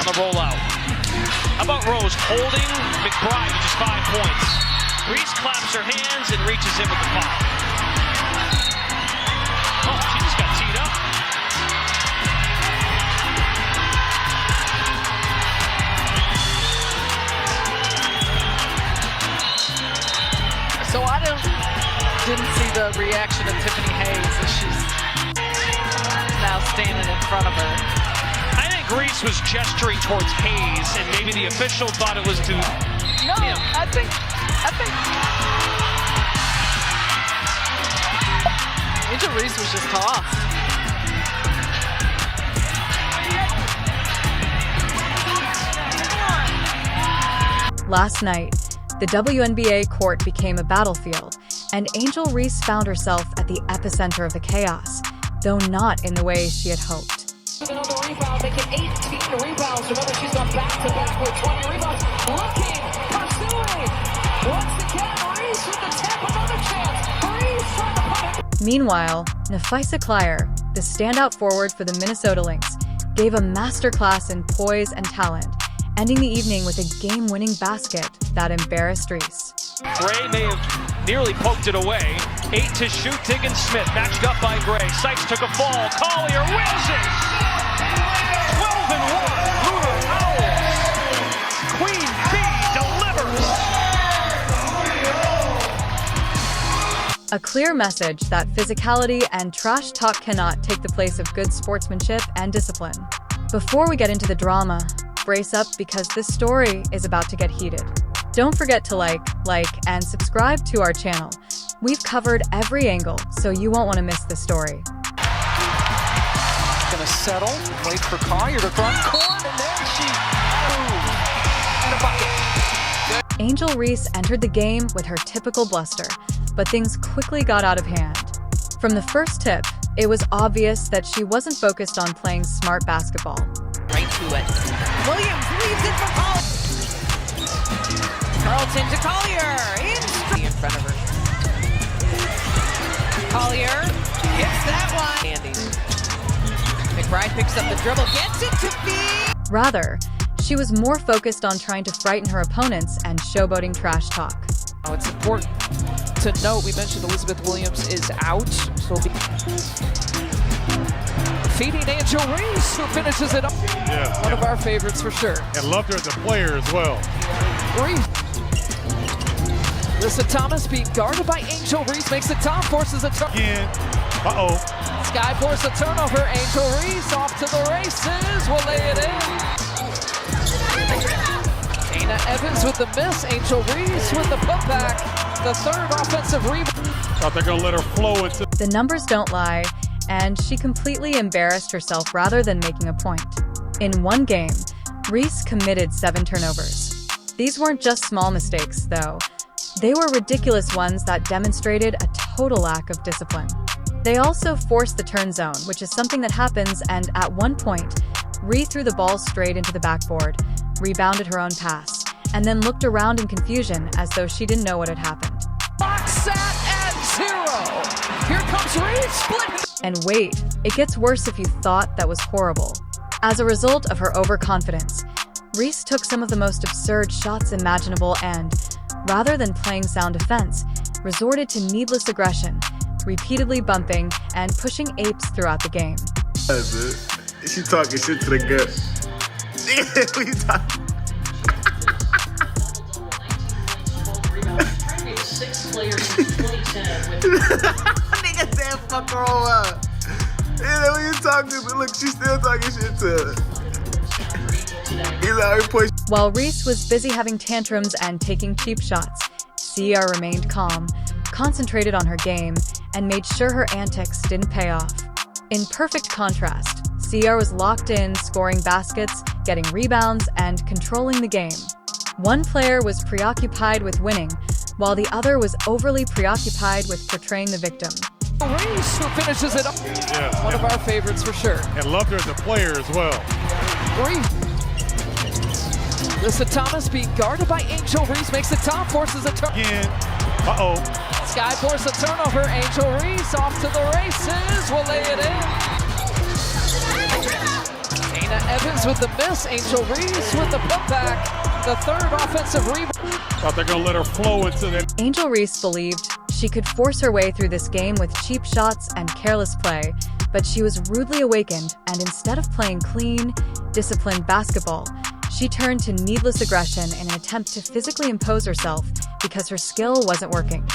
on the rollout. How about Rose holding McBride to just 5 points? Reese claps her hands and reaches in with the foul. Oh, she just got teed up. So I didn't see the reaction of Tiffany Hayes as she's now standing in front of her. I think Reese was gesturing towards Hayes, and maybe the official thought it was to No, him. I think Angel Reese was just tossed. Last night, the WNBA court became a battlefield, and Angel Reese found herself at the epicenter of the chaos, though not in the way she had hoped. Another rebound, making 18 rebounds. Remember, she's gone back-to-back with 20 rebounds. Looking, pursuing. Once again, Reese with the tip, another chance. Reese trying to put it. Meanwhile, Napheesa Collier, the standout forward for the Minnesota Lynx, gave a masterclass in poise and talent, ending the evening with a game-winning basket that embarrassed Reese. Gray may have nearly poked it away. 8 to shoot, Diggins Smith matched up by Gray. Sykes took a fall. Collier wins it! 12 and 1. Lunar Owls. Queen Bee delivers. A clear message that physicality and trash talk cannot take the place of good sportsmanship and discipline. Before we get into the drama, brace up because this story is about to get heated. Don't forget to like, and subscribe to our channel. We've covered every angle, so you won't want to miss this story. Gonna settle, wait for Collier to front court, and then she, and a bucket. Angel Reese entered the game with her typical bluster, but things quickly got out of hand. From the first tip, it was obvious that she wasn't focused on playing smart basketball. Right to it. Williams leaves it for Collier. Carlton to Collier. In front of her. Collier hits that one. Andy. McBride picks up the dribble, gets it to feed. Rather, she was more focused on trying to frighten her opponents and showboating trash talk. Oh, it's important to note, we mentioned Elizabeth Williams is out, so feeding Angel Reese, who finishes it up. Yeah, One of our favorites for sure. and loved her as a player as well. Reese. Alyssa Thomas being guarded by Angel Reese, makes it top, forces a turn. Again, uh-oh. Sky force a turnover, Angel Reese off to the races, will lay it in. Dana Evans with the miss, Angel Reese with the putback, the third offensive rebound. Thought they're gonna let her flow into. The numbers don't lie, and she completely embarrassed herself rather than making a point. In one game, Reese committed 7 turnovers. These weren't just small mistakes, though. They were ridiculous ones that demonstrated a total lack of discipline. They also forced the turn zone, which is something that happens, and at one point, Reese threw the ball straight into the backboard, rebounded her own pass, and then looked around in confusion as though she didn't know what had happened. Clock sat at 0. Here comes Reese, split. And wait, it gets worse if you thought that was horrible. As a result of her overconfidence, Reese took some of the most absurd shots imaginable and, rather than playing sound defense, resorted to needless aggression, repeatedly bumping and pushing apes throughout the game. She talking shit to the girl. What you talking? Nigga said fuck her all up. Yeah, what you talking to? Look, she's still talking shit to her. He's out here pushing. While Reese was busy having tantrums and taking cheap shots, Sia remained calm, concentrated on her game, and made sure her antics didn't pay off. In perfect contrast, Sia was locked in, scoring baskets, getting rebounds, and controlling the game. One player was preoccupied with winning, while the other was overly preoccupied with portraying the victim. Reese, who finishes it up. Yeah, One of our favorites for sure. and loved her as a player as well. Reese. Alyssa Thomas being guarded by Angel Reese, makes it top, forces a turn. Again, uh-oh. Sky force a turnover, Angel Reese off to the races, will lay it in. Dana Evans with the miss. Angel Reese with the putback. The third offensive rebound. Thought they're going to let her flow into that. Angel Reese believed she could force her way through this game with cheap shots and careless play, but she was rudely awakened, and instead of playing clean, disciplined basketball, she turned to needless aggression in an attempt to physically impose herself because her skill wasn't working.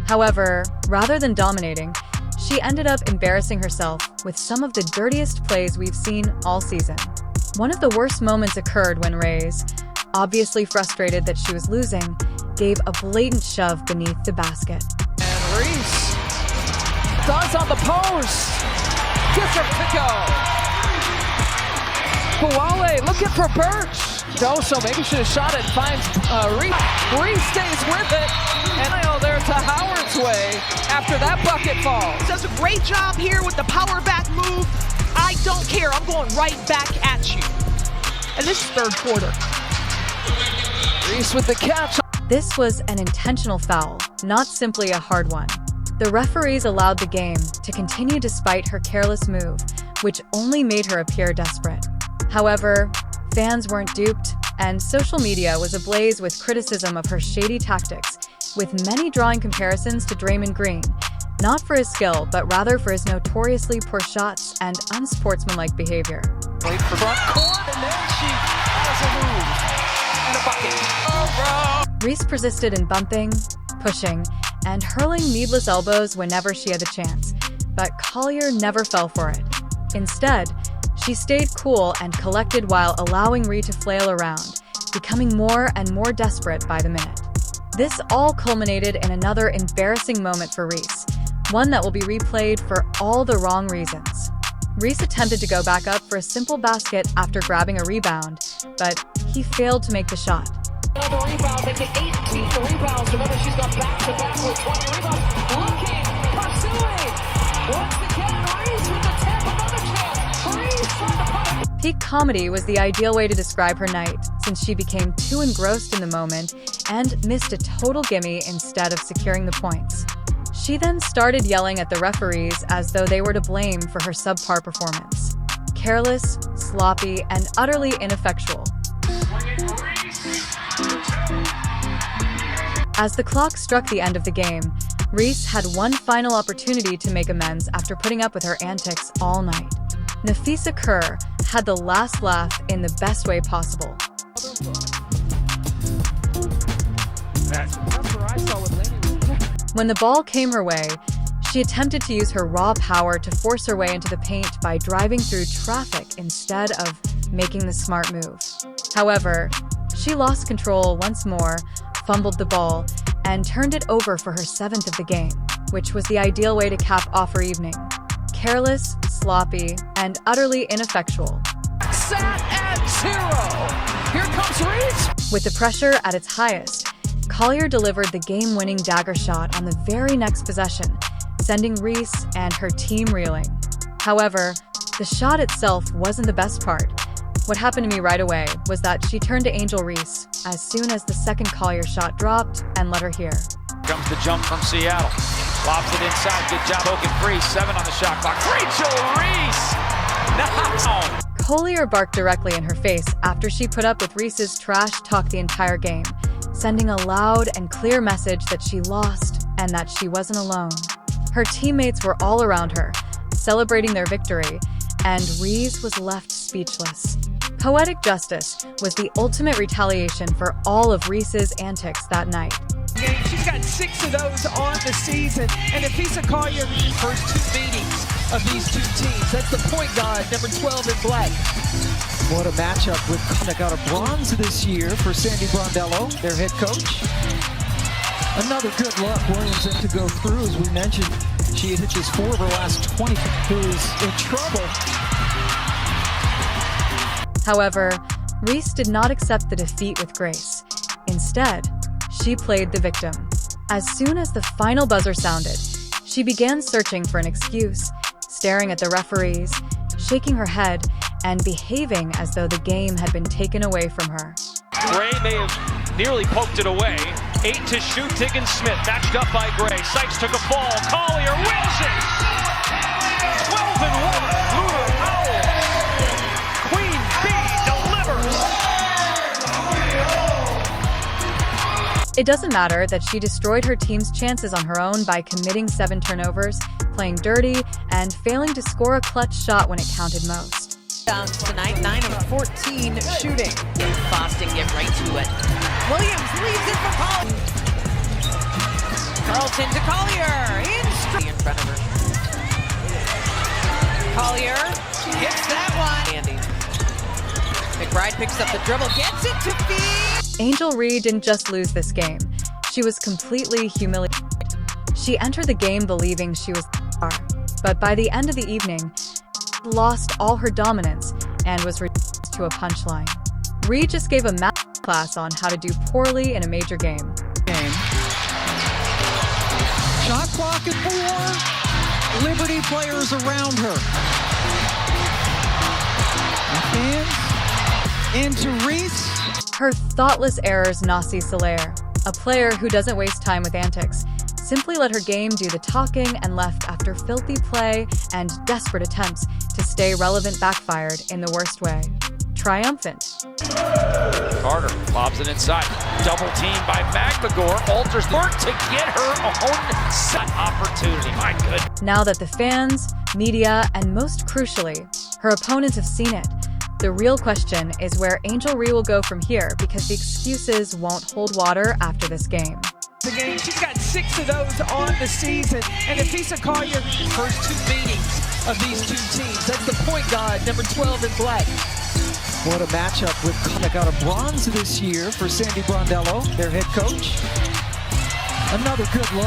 However, rather than dominating, she ended up embarrassing herself with some of the dirtiest plays we've seen all season. One of the worst moments occurred when Reese, obviously frustrated that she was losing, gave a blatant shove beneath the basket. And Reese does on the post. Gets her to go. Kawale looking for Birch. Doso maybe should have shot it. Finds Reese. Reese stays with it. And there to Howard's way after that bucket falls. Does a great job here with the power back move. I don't care. I'm going right back at you. And this is third quarter. Reese with the catch. This was an intentional foul, not simply a hard one. The referees allowed the game to continue despite her careless move, which only made her appear desperate. However, fans weren't duped, and social media was ablaze with criticism of her shady tactics, with many drawing comparisons to Draymond Green, not for his skill, but rather for his notoriously poor shots and unsportsmanlike behavior. Wait for front court, and then she has a move and a bucket. Oh, bro! Reese persisted in bumping, pushing, and hurling needless elbows whenever she had the chance, but Collier never fell for it. Instead, she stayed cool and collected while allowing Reese to flail around, becoming more and more desperate by the minute. This all culminated in another embarrassing moment for Reese, one that will be replayed for all the wrong reasons. Reese attempted to go back up for a simple basket after grabbing a rebound, but he failed to make the shot. Another rebound, making 18 rebounds. Remember, she's gone back-to-back with 20 rebounds. Looking, pursuing. Once again, Reese with the tip, another chance. Reese trying to put it. Peak comedy was the ideal way to describe her night, since she became too engrossed in the moment and missed a total gimme instead of securing the points. She then started yelling at the referees as though they were to blame for her subpar performance. Careless, sloppy, and utterly ineffectual. As the clock struck the end of the game, Reese had one final opportunity to make amends after putting up with her antics all night. Napheesa Collier had the last laugh in the best way possible. That's where I saw with Laney. When the ball came her way, she attempted to use her raw power to force her way into the paint by driving through traffic instead of making the smart move. However, she lost control once more, fumbled the ball, and turned it over for her 7th of the game, which was the ideal way to cap off her evening. Careless, sloppy, and utterly ineffectual. Sat at 0. Here comes Reese. With the pressure at its highest, Collier delivered the game-winning dagger shot on the very next possession, sending Reese and her team reeling. However, the shot itself wasn't the best part. What happened to me right away was that she turned to Angel Reese as soon as the second Collier shot dropped and let her hear. Comes the jump from Seattle. Lobs it inside. Good job poking free. 7 on the shot clock. Rachel Reese! No! Collier barked directly in her face after she put up with Reese's trash talk the entire game, sending a loud and clear message that she lost and that she wasn't alone. Her teammates were all around her, celebrating their victory, and Reese was left speechless. Poetic justice was the ultimate retaliation for all of Reese's antics that night. She's got 6 of those on the season. And Napheesa Collier, First 2 meetings of these two teams. That's the point guard, number 12 in black. What a matchup with that got a bronze this year for Sandy Brondello, their head coach. Another good luck Williams had to go through, as we mentioned. She had hit just 4 of her last 20, who's in trouble. However, Reese did not accept the defeat with grace. Instead, she played the victim. As soon as the final buzzer sounded, she began searching for an excuse, staring at the referees, shaking her head, and behaving as though the game had been taken away from her. Gray may have nearly poked it away. 8 to shoot. Tiggins Smith matched up by Gray. Sykes took a fall. Collier wins it! 12 and 1. Lunar Owl. Queen It doesn't matter that she destroyed her team's chances on her own by committing 7 turnovers, playing dirty, and failing to score a clutch shot when it counted most. Tonight, 9 of 14 shooting. And Boston get right to it. Williams leaves it for Collier. Carlton to Collier. In front of her. Collier gets that one. Andy. McBride picks up the dribble, gets it to feed. Angel Reese didn't just lose this game. She was completely humiliated. She entered the game believing she was the star, but by the end of the evening, she lost all her dominance and was reduced to a punchline. Reese just gave a math class on how to do poorly in a major game. Shot clock at 4. Liberty players around her. And into Reese. Her thoughtless errors, Napheesa Collier, a player who doesn't waste time with antics, simply let her game do the talking and left after filthy play and desperate attempts to stay relevant, backfired in the worst way. Triumphant. Carter lobs it inside. Double team by McMagor. Alters work to get her own set opportunity. My good. Now that the fans, media, and most crucially, her opponents have seen it, the real question is where Angel Reese will go from here, because the excuses won't hold water after this game. The game, she's got 6 of those on the season. And Napheesa Collier, first 2 meetings of these 2 teams. That's the point guard, number 12 in black. What a matchup with that got a bronze this year for Sandy Brondello, their head coach. Another good look.